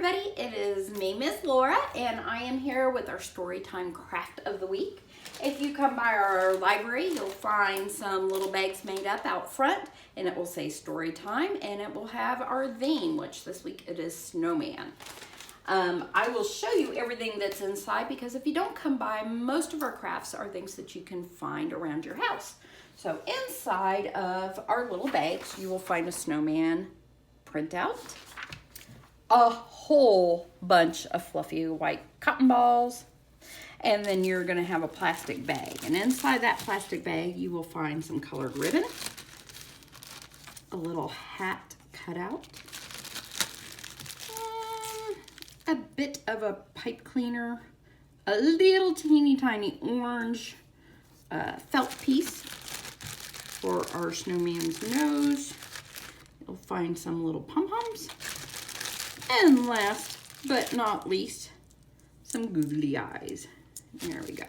everybody, it is me, Miss Laura, and I am here with our Storytime Craft of the Week. If you come by our library, you'll find some little bags made up out front, and it will say Storytime, and it will have our theme, which this week it is Snowman. I will show you everything that's inside, because if you don't come by, most of our crafts are things that you can find around your house. So inside of our little bags, you will find a snowman printout, a whole bunch of fluffy white cotton balls, and then you're going to have a plastic bag. And inside that plastic bag, you will find some colored ribbon, a little hat cutout, a bit of a pipe cleaner, a little teeny tiny orange felt piece for our snowman's nose. You'll find some little pom-poms. And last but not least, some googly eyes. There we go.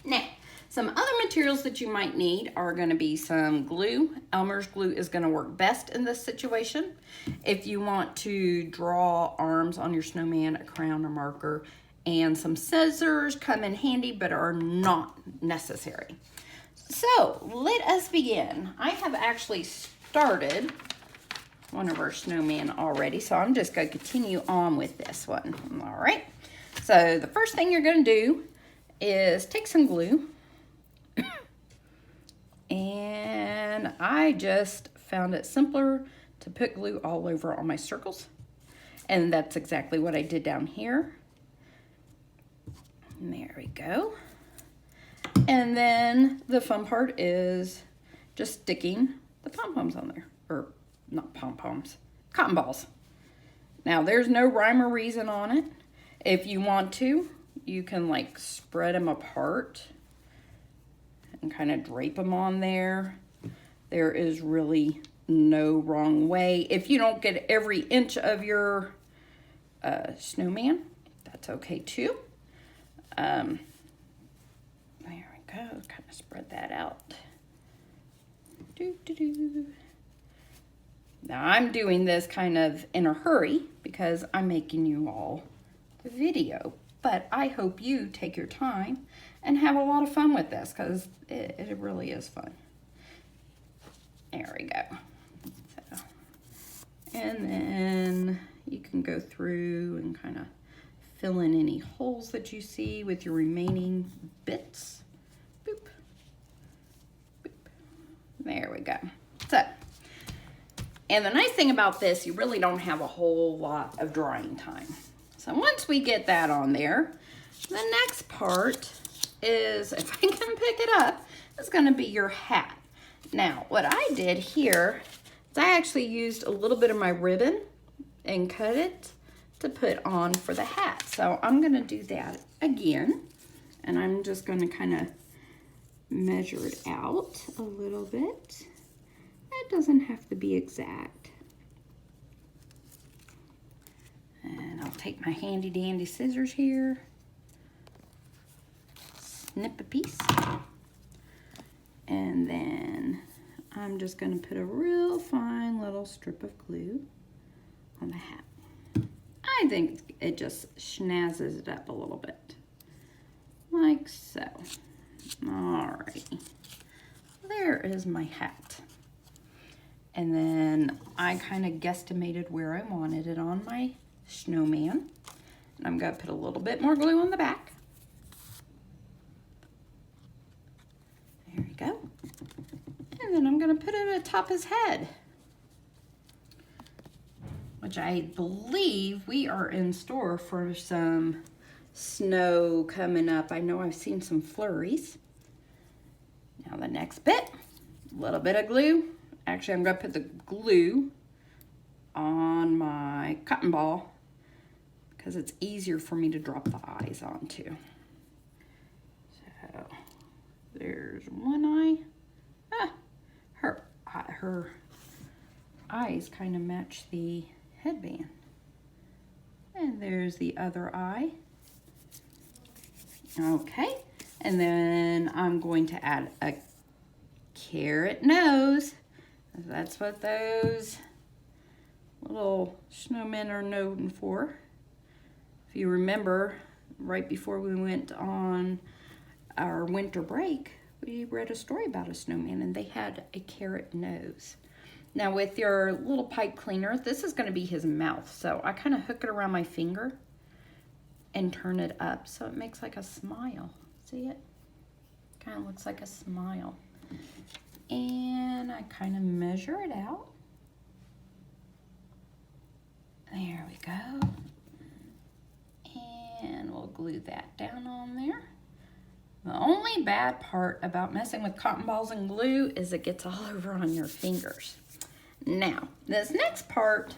Now, some other materials that you might need are going to be some glue. Elmer's glue is going to work best in this situation. If you want to draw arms on your snowman, a crayon or marker, and some scissors come in handy but are not necessary. So, let us begin. I have actually started one of our snowmen already, so I'm just going to continue on with this one. All right, so the first thing you're going to do is take some glue, and I just found it simpler to put glue all over all my circles, and that's exactly what I did down here. And there we go. And then the fun part is just sticking the pom-poms on there, or not pom-poms, cotton balls. Now, there's no rhyme or reason on it. If you want to, you can like spread them apart and kind of drape them on there. There is really no wrong way. If you don't get every inch of your snowman, that's okay too. There we go, kind of spread that out. Now, I'm doing this kind of in a hurry because I'm making you all the video, but I hope you take your time and have a lot of fun with this, because it really is fun. There we go. So, and then you can go through and kind of fill in any holes that you see with your remaining bits. Boop. Boop. There we go. So, and the nice thing about this, you really don't have a whole lot of drying time. So once we get that on there, the next part is, if I can pick it up, is going to be your hat. Now, what I did here is I actually used a little bit of my ribbon and cut it to put on for the hat. So I'm going to do that again, and I'm just going to kind of measure it out a little bit. It doesn't have to be exact. And I'll take my handy dandy scissors here, snip a piece, and then I'm just going to put a real fine little strip of glue on the hat. I think it just schnazzes it up a little bit, like so. Alrighty, there is my hat. And then I kind of guesstimated where I wanted it on my snowman. And I'm going to put a little bit more glue on the back. There we go. And then I'm going to put it atop his head, which I believe we are in store for some snow coming up. I know I've seen some flurries. Now the next bit, a little bit of glue. Actually, I'm going to put the glue on my cotton ball because it's easier for me to drop the eyes onto. So, there's one eye. Her eyes kind of match the headband. And there's the other eye. Okay, and then I'm going to add a carrot nose. That's what those little snowmen are known for. If you remember, right before we went on our winter break, we read a story about a snowman and they had a carrot nose. Now with your little pipe cleaner, this is going to be his mouth. So I kind of hook it around my finger and turn it up so it makes like a smile. See it? Kind of looks like a smile. And I kind of measure it out. There we go. And we'll glue that down on there. The only bad part about messing with cotton balls and glue is it gets all over on your fingers. Now, this next part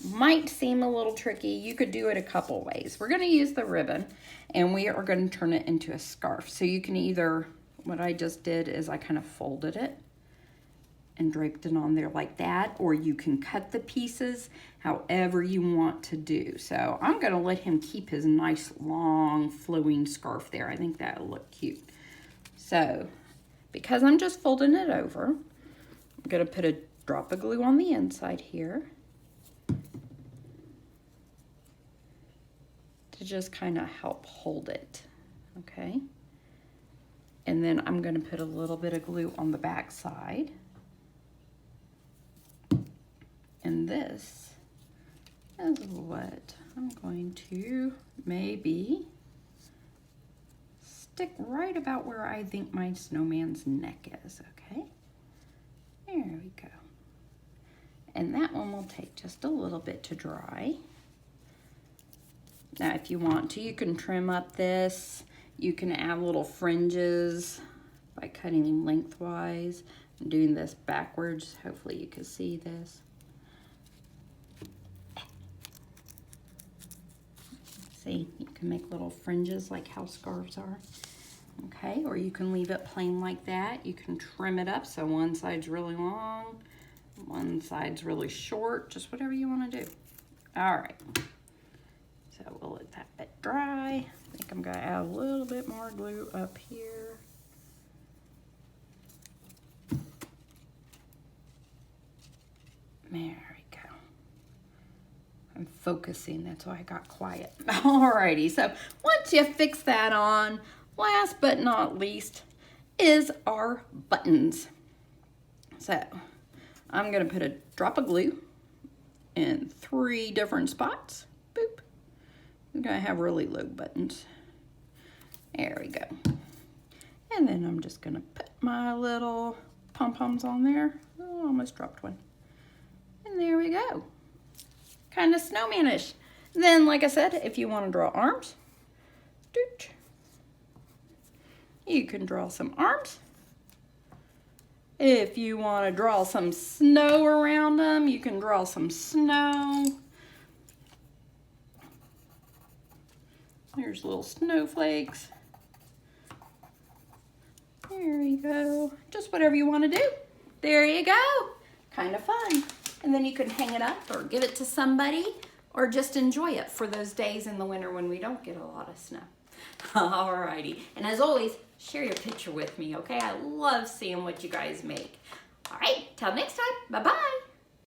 might seem a little tricky. You could do it a couple ways. We're going to use the ribbon and we are going to turn it into a scarf. So you can either, what I just did is I kind of folded it and draped it on there like that, or you can cut the pieces however you want to do. So I'm going to let him keep his nice long flowing scarf there. I think that'll look cute. So because I'm just folding it over, I'm going to put a drop of glue on the inside here to just kind of help hold it, okay? And then I'm going to put a little bit of glue on the back side. And this is what I'm going to maybe stick right about where I think my snowman's neck is, okay? There we go. And that one will take just a little bit to dry. Now, if you want to, you can trim up this. You can add little fringes by cutting lengthwise. I'm doing this backwards. Hopefully you can see this. See, you can make little fringes like how scarves are. Okay, or you can leave it plain like that. You can trim it up so one side's really long, one side's really short, just whatever you want to do. All right, so we'll let that bit dry. I think I'm gonna add a little bit more glue up here. There we go. I'm focusing, that's why I got quiet. Alrighty, so once you fix that on, last but not least is our buttons. So I'm gonna put a drop of glue in 3 different spots. Boop. I'm gonna have really low buttons. There we go. And then I'm just gonna put my little pom-poms on there. Oh, almost dropped one. And there we go. Kind of snowmanish. Then, like I said, if you want to draw arms, you can draw some arms. If you want to draw some snow around them, you can draw some snow. There's little snowflakes. There you go. Just whatever you want to do. There you go. Kind of fun. And then you can hang it up or give it to somebody or just enjoy it for those days in the winter when we don't get a lot of snow. Alrighty. And as always, share your picture with me, okay? I love seeing what you guys make. All right, till next time. Bye-bye.